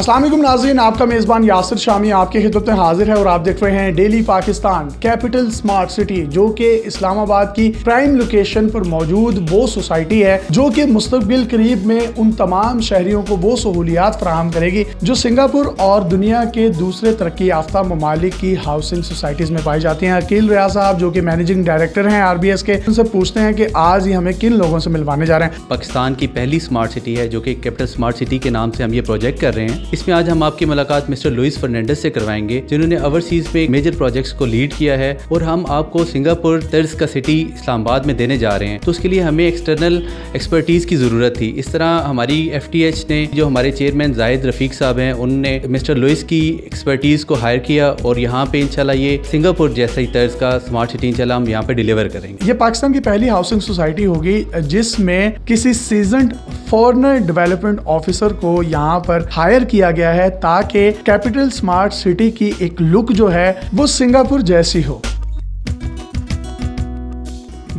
السلام علیکم ناظرین، آپ کا میزبان یاسر شامی آپ کی خدمت میں حاضر ہے اور آپ دیکھ رہے ہیں daily Pakistan. Capital smart city جو کہ اسلام آباد کی پرائم لوکیشن پر موجود وہ سوسائٹی ہے جو کہ مستقبل قریب میں ان تمام شہریوں کو وہ سہولیات فراہم کرے گی جو سنگاپور اور دنیا کے دوسرے ترقی یافتہ ممالک کی ہاؤسنگ سوسائٹیز میں پائی جاتی ہیں۔ عقیل ریاض صاحب جو کہ مینیجنگ ڈائریکٹر ہیں RBS کے، ان سے پوچھتے ہیں کہ آج یہ ہمیں کن لوگوں سے ملوانے جا رہے ہیں۔ پاکستان کی پہلی سمارٹ سٹی ہے جو کہ کیپٹل سمارٹ سٹی کے نام سے ہم یہ پروجیکٹ کر رہے ہیں۔ اس میں آج ہم آپ کی ملاقات مسٹر لوئس فرنینڈس سے کروائیں گے جنہوں نے اوورسیز میں میجر پروجیکٹس کو لیڈ کیا ہے، اور ہم آپ کو سنگاپور طرز کا سٹی اسلام آباد میں دینے جا رہے ہیں، تو اس کے لیے ہمیں ایکسٹرنل ایکسپرٹیز کی ضرورت تھی۔ اس طرح ہماری FTH نے جو ہمارے چیئرمین زاہد رفیق صاحب ہیں، انہوں نے مسٹر لوئس کی ایکسپرٹیز کو ہائر کیا، اور یہاں پہ انشاءاللہ یہ سنگاپور جیسا ہی طرز کا سمارٹ سٹی انشاءاللہ ہم یہاں پہ ڈیلیور کریں گے۔ یہ پاکستان کی پہلی ہاؤسنگ سوسائٹی ہوگی جس میں کسی سیزنڈ فارنر ڈیولپمنٹ آفیسر کو یہاں پر ہائر کیا گیا ہے تاکہ کیپٹل سمارٹ سٹی کی ایک لک جو ہے وہ سنگاپور جیسی ہو۔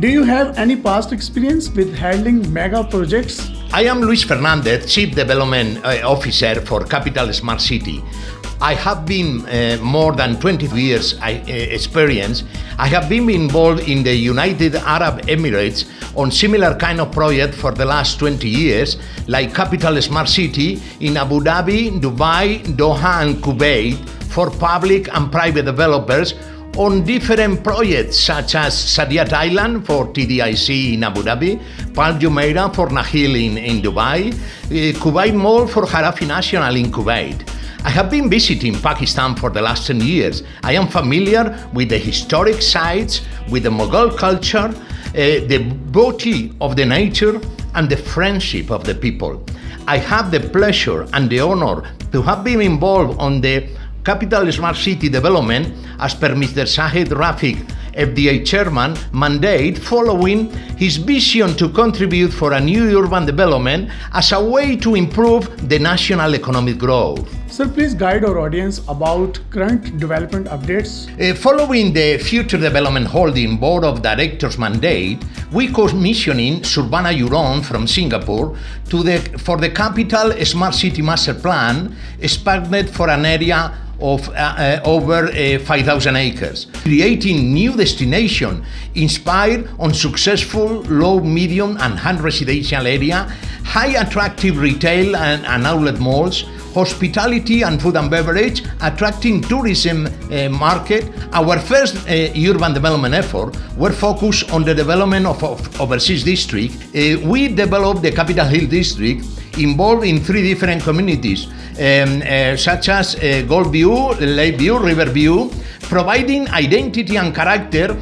Do you have any past experience with handling mega projects? I am Luis Fernandez, Chief Development Officer for Capital Smart City. I have been more than 20 years experience. I have been involved in the United Arab Emirates on similar kind of project for the last 20 years, like Capital Smart City in Abu Dhabi, Dubai, Doha and Kuwait for public and private developers on different projects such as Saadiyat Island for TDIC in Abu Dhabi, Pal Jumeirah for Nakhil in Dubai, Kuwait Mall for Harafi National in Kuwait. I have been visiting Pakistan for the last 10 years. I am familiar with the historic sites, with the Mughal culture, the beauty of the nature and the friendship of the people. I have the pleasure and the honor to have been involved on the Capital Smart City development as per Mr. Zahid Rafiq, FDA chairman, mandate following his vision to contribute for a new urban development as a way to improve the national economic growth. Sir, please guide our audience about current development updates. Following the Future Development Holding Board of Directors mandate, we commissioning Surbana Euron from Singapore for the Capital Smart City Master Plan expanded for an area of over 5,000 acres, creating new destination inspired on successful low, medium and high residential area, high attractive retail and outlet malls, hospitality and food and beverage, attracting tourism market. Our first urban development effort were focused on the development of overseas district. We developed the Capital Hill district involved in 3 different communities, such as Goldview, Lakeview, Riverview, providing identity and character,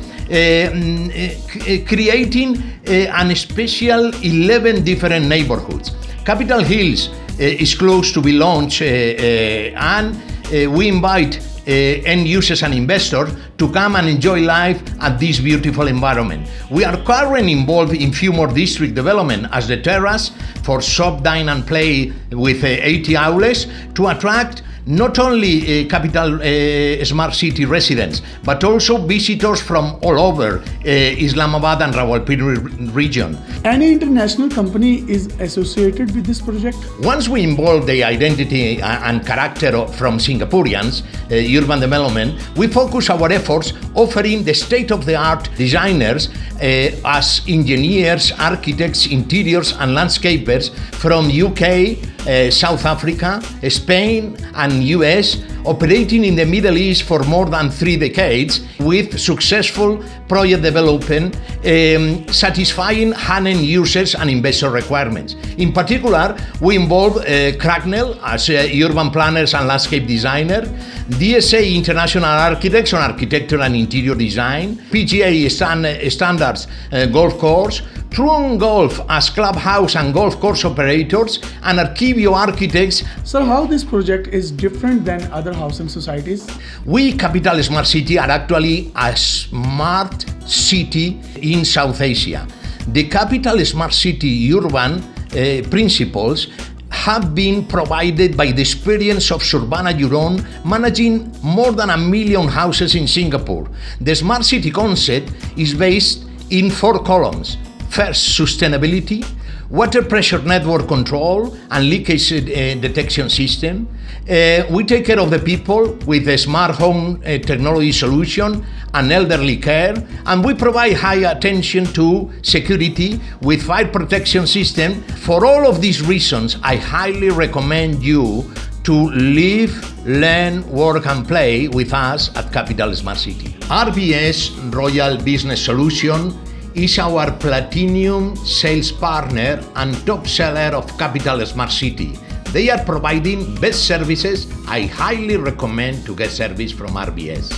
creating an special 11 different neighborhoods. Capital Hills is close to be launched, and we invite end users and investors to come and enjoy life at this beautiful environment. We are currently involved in few more district development as the Terrace for shop, dine and play with 80 outlets to attract not only Capital Smart City residents, but also visitors from all over Islamabad and Rawalpindi region. Any international company is associated with this project? Once we involve the identity and character from Singaporeans, urban development, we focus our efforts offering the state-of-the-art designers as engineers, architects, interiors and landscapers from UK, South Africa, Spain and US, operating in the Middle East for more than 3 decades with successful project development, satisfying HANEN users and investor requirements. In particular, we involve Cracknell as urban planners and landscape designer, DSA International Architects on architecture and interior design, PGA Standards Golf Course, Truon Golf as clubhouse and golf course operators, and Archivio Architects. Sir, how this project is different than other housing societies? We, Capital Smart City, are actually a smart city in South Asia. The Capital Smart City urban principles have been provided by the experience of Surbana Euron managing more than 1 million houses in Singapore. The Smart City concept is based in 4 columns. First, sustainability. water pressure network control and leakage detection system. We take care of the people with a smart home technology solution and elderly care, and we provide high attention to security with fire protection system. For all of these reasons, I highly recommend you to live, learn, work and play with us at Capital Smart City. RBS Royal Business Solution is our platinum sales partner and top seller of Capital Smart City. They are providing best services. I highly recommend to get service from RBS.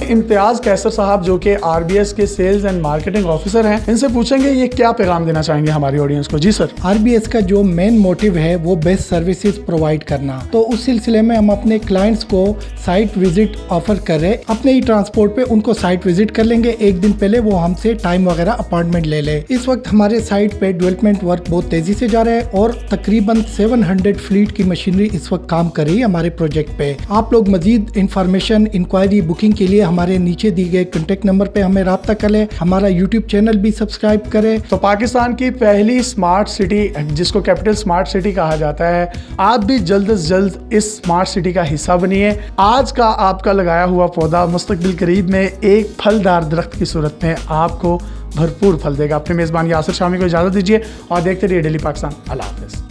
इम्तियाज़ कैसर साहब जो कि RBS के sales and marketing officer हैं, इनसे पूछेंगे ये क्या पैगाम देना चाहेंगे हमारी ऑडियंस को। जी सर। आरबीएस का जो मेन मोटिव है वो बेस्ट सर्विसेज प्रोवाइड करना, तो उस सिलसिले में हम अपने क्लाइंट्स को साइट विजिट ऑफर कर रहे हैं। अपने ही ट्रांसपोर्ट पे उनको साइट विजिट कर लेंगे, एक दिन पहले वो हमसे टाइम वगैरह अपॉइंटमेंट ले ले। इस वक्त हमारे साइट पे डेवलपमेंट वर्क बहुत तेजी से जा रहा है और तकरीबन 700 फ्लीट की मशीनरी इस वक्त काम कर रही है हमारे प्रोजेक्ट पे। आप लोग मजीद इंफॉर्मेशन, इंक्वायरी, बुकिंग के लिए हमारे नीचे दी गए कॉन्टेक्ट नंबर पे हमें राब्ता करें। हमारा यूट्यूब चैनल भी सब्सक्राइब करें। तो पाकिस्तान की पहली स्मार्ट सिटी जिसको कैपिटल स्मार्ट सिटी कहा जाता है, आप भी जल्द से जल्द इस स्मार्ट सिटी का हिस्सा बनिए। आज का आपका लगाया हुआ पौधा मुस्तकबिल करीब में एक फलदार दरख्त की सूरत में आपको भरपूर फल देगा। अपने मेज़बान यासिर शामी को इजाज़त दीजिए और देखते रहिए डेली पाकिस्तान। अल्लाह हाफ़िज़।